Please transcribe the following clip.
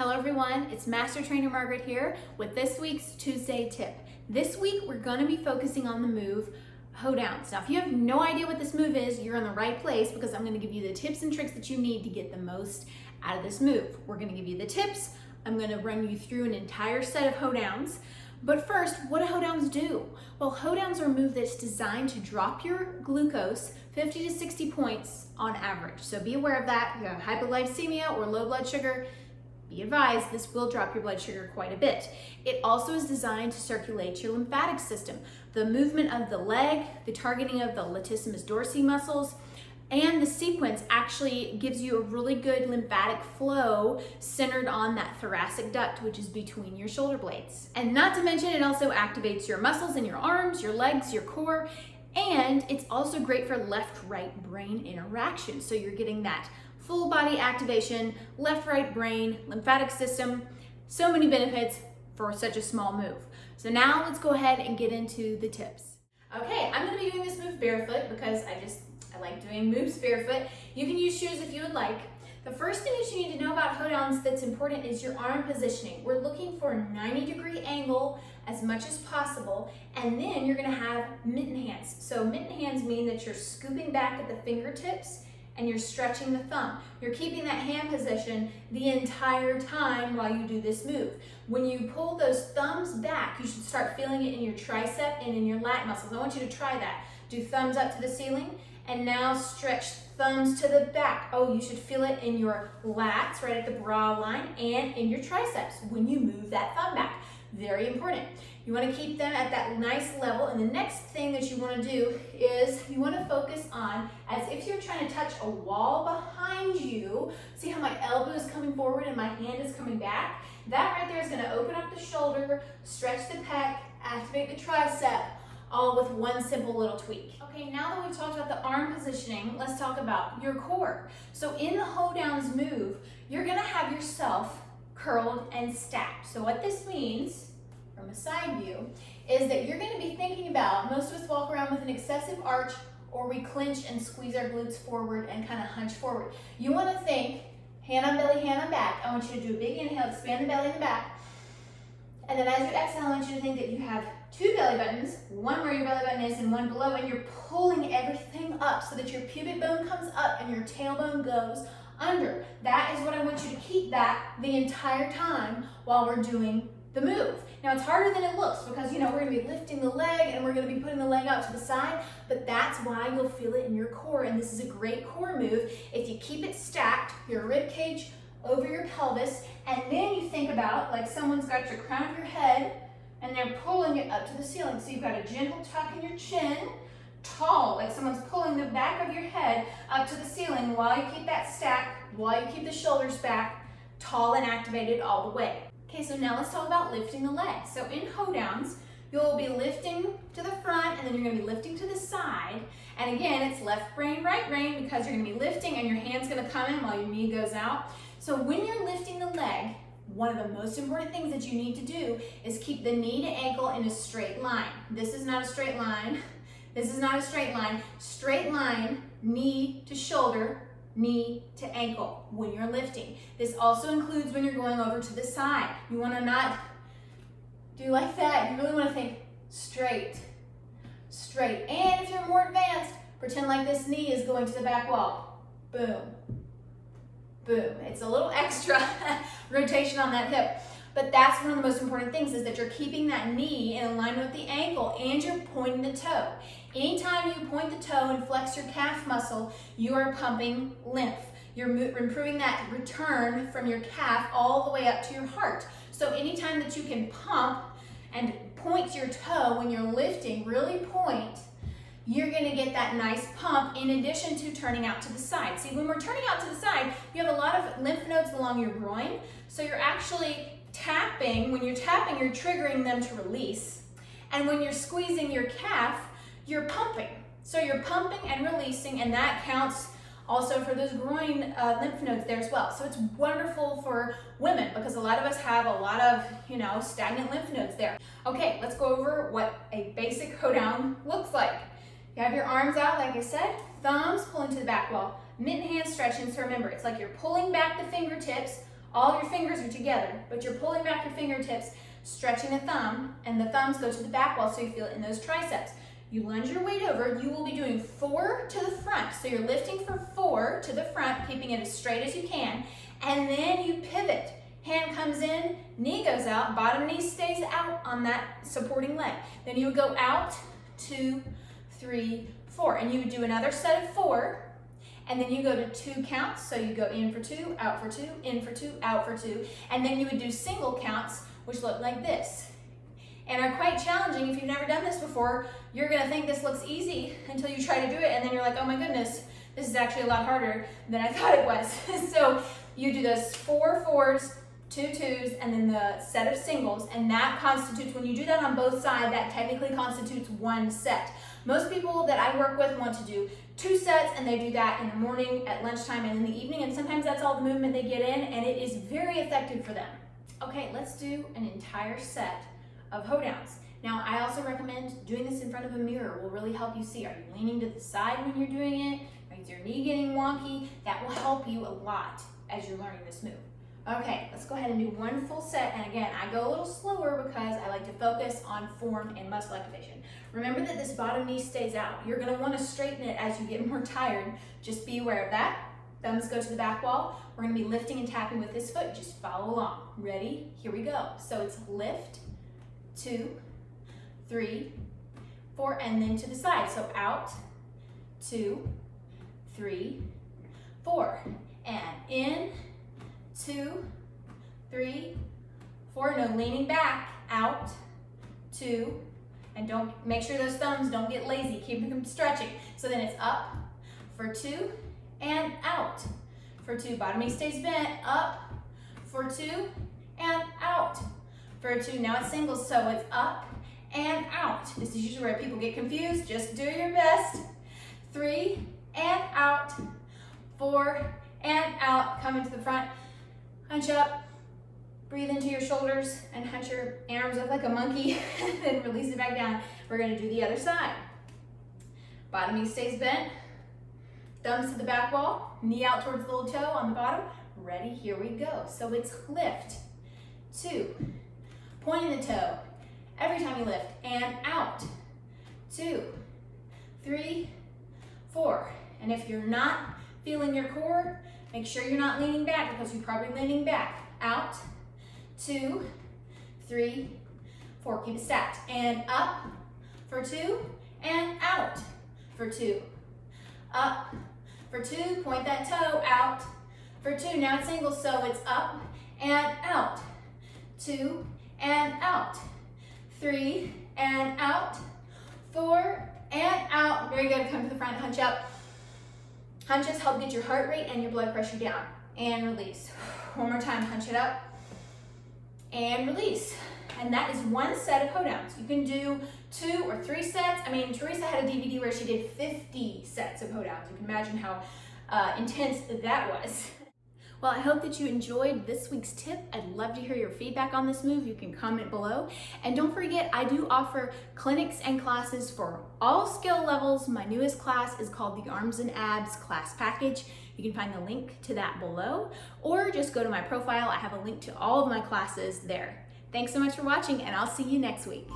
Hello everyone, it's Master Trainer Margaret here with this week's Tuesday tip. This week we're going to be focusing on the move Hoedowns. Now if you have no idea what this move is, you're in the right place because I'm going to give you the tips and tricks that you need to get the most out of this move. We're going to give you the tips, I'm going to run you through an entire set of Hoedowns. But first, what do Hoedowns do? Well, Hoedowns are a move that's designed to drop your glucose 50 to 60 points on average. So be aware of that. If you have hypoglycemia or low blood sugar, be advised, this will drop your blood sugar quite a bit. It also is designed to circulate your lymphatic system. The movement of the leg, the targeting of the latissimus dorsi muscles, and the sequence actually gives you a really good lymphatic flow centered on that thoracic duct, which is between your shoulder blades. And not to mention, it also activates your muscles in your arms, your legs, your core, and it's also great for left-right brain interaction. So you're getting that full body activation, left-right brain, lymphatic system, so many benefits for such a small move. So now let's go ahead and get into the tips. Okay, I'm gonna be doing this move barefoot because I like doing moves barefoot. You can use shoes if you would like. The first thing that you need to know about Hoedowns that's important is your arm positioning. We're looking for a 90-degree angle as much as possible, and then you're gonna have mitten hands. So mitten hands mean that you're scooping back at the fingertips and you're stretching the thumb. You're keeping that hand position the entire time while you do this move. When you pull those thumbs back, you should start feeling it in your tricep and in your lat muscles. I want you to try that. Do thumbs up to the ceiling, and now stretch thumbs to the back. Oh, you should feel it in your lats, right at the bra line, and in your triceps when you move that thumb back. Very important. You want to keep them at that nice level, and the next thing that you want to do is you want to focus on as if you're trying to touch a wall behind you. See how my elbow is coming forward and my hand is coming back? That right there is going to open up the shoulder, stretch the pec, activate the tricep, all with one simple little tweak. Okay, now that we've talked about the arm positioning, let's talk about your core. So in the Hoedowns move, you're going to have yourself curled and stacked. So what this means from a side view is that you're going to be thinking about, most of us walk around with an excessive arch, or we clench and squeeze our glutes forward and kind of hunch forward. You want to think hand on belly, hand on back. I want you to do a big inhale, expand the belly in the back. And then as you exhale, I want you to think that you have two belly buttons, one where your belly button is and one below, and you're pulling everything up so that your pubic bone comes up and your tailbone goes under. That is what I want you to keep that the entire time while we're doing the move. Now it's harder than it looks because we're gonna be lifting the leg and we're gonna be putting the leg out to the side, but that's why you'll feel it in your core, and this is a great core move. If you keep it stacked, your rib cage over your pelvis, and then you think about like someone's got your crown of your head and they're pulling it up to the ceiling. So you've got a gentle tuck in your chin, tall, like someone's pulling the back of your head up to the ceiling while you keep that stack, while you keep the shoulders back, tall and activated all the way. Okay, so now let's talk about lifting the leg. So in Hoedowns, you'll be lifting to the front and then you're gonna be lifting to the side. And again, it's left brain, right brain, because you're gonna be lifting and your hand's gonna come in while your knee goes out. So when you're lifting the leg, one of the most important things that you need to do is keep the knee to ankle in a straight line. This is not a straight line. This is not a straight line. Straight line, knee to shoulder, knee to ankle when you're lifting. This also includes when you're going over to the side. You want to not do like that. You really want to think straight, straight. And if you're more advanced, pretend like this knee is going to the back wall. Boom, boom. It's a little extra rotation on that hip. But that's one of the most important things, is that you're keeping that knee in alignment with the ankle and you're pointing the toe. Anytime you point the toe and flex your calf muscle, you are pumping lymph. You're improving that return from your calf all the way up to your heart. So anytime that you can pump and point your toe when you're lifting, really point, you're gonna get that nice pump in addition to turning out to the side. See, when we're turning out to the side, you have a lot of lymph nodes along your groin, so you're actually tapping. When you're tapping, you're triggering them to release. And when you're squeezing your calf, you're pumping. So you're pumping and releasing, and that counts also for those groin lymph nodes there as well. So it's wonderful for women because a lot of us have a lot of, stagnant lymph nodes there. Okay, let's go over what a basic Hoedown looks like. You have your arms out, like I said, thumbs pulling to the back wall, mitten hand stretching. So remember, it's like you're pulling back the fingertips All your fingers are together, but you're pulling back your fingertips, stretching the thumb, and the thumbs go to the back wall so you feel it in those triceps. You lunge your weight over, you will be doing 4 to the front. So you're lifting for 4 to the front, keeping it as straight as you can, and then you pivot. Hand comes in, knee goes out, bottom knee stays out on that supporting leg. Then you would go out, 2, 3, 4, and you would do another set of 4, and then you go to 2 counts. So you go in for 2, out for 2, in for 2, out for 2, and then you would do single counts, which look like this. And are quite challenging. If you've never done this before, you're gonna think this looks easy until you try to do it, and then you're like, oh my goodness, this is actually a lot harder than I thought it was. So you do those 4 4s, 2 2s, and then the set of singles, and that constitutes, when you do that on both sides, that technically constitutes 1 set. Most people that I work with want to do 2 sets, and they do that in the morning, at lunchtime, and in the evening, and sometimes that's all the movement they get in, and it is very effective for them. Okay, let's do an entire set of Hoedowns. Now, I also recommend doing this in front of a mirror. Will really help you see. Are you leaning to the side when you're doing it? Is your knee getting wonky? That will help you a lot as you're learning this move. Okay, let's go ahead and do 1 full set. And again, I go a little slower because I like to focus on form and muscle activation. Remember that this bottom knee stays out. You're gonna wanna straighten it as you get more tired. Just be aware of that. Thumbs go to the back wall. We're gonna be lifting and tapping with this foot. Just follow along. Ready? Here we go. So it's lift, 2, 3, 4, and then to the side. So out, 2, 3, 4, and in, 2, 3, 4. No leaning back. Out, 2, and don't, make sure those thumbs don't get lazy. Keep them stretching. So then it's up for 2 and out for 2. Bottom knee stays bent. Up for 2 and out for 2. Now it's singles, so it's up and out. This is usually where people get confused. Just do your best. 3 and out. 4 and out. Come into the front. Hunch up. Breathe into your shoulders and hunch your arms up like a monkey. And then release it back down. We're going to do the other side. Bottom knee stays bent. Thumbs to the back wall. Knee out towards the little toe on the bottom. Ready? Here we go. So it's lift, 2, pointing the toe every time you lift, and out, 2, 3, 4. And if you're not feeling your core, make sure you're not leaning back because you're probably leaning back. Out, 2, 3, 4. Keep it stacked. And up for 2, and out for 2. Up for 2, point that toe, out for 2. Now it's single, so it's up and out. 2 and out. 3 and out. 4 and out. Very good. Come to the front, hunch up. Hunches help get your heart rate and your blood pressure down. And release. One more time, hunch it up. And release. And that is 1 set of Hoedowns. You can do 2 or 3 sets. I mean, Teresa had a DVD where she did 50 sets of Hoedowns. You can imagine how intense that was. Well, I hope that you enjoyed this week's tip. I'd love to hear your feedback on this move. You can comment below. And don't forget, I do offer clinics and classes for all skill levels. My newest class is called the Arms and Abs Class Package. You can find the link to that below, or just go to my profile. I have a link to all of my classes there. Thanks so much for watching, and I'll see you next week.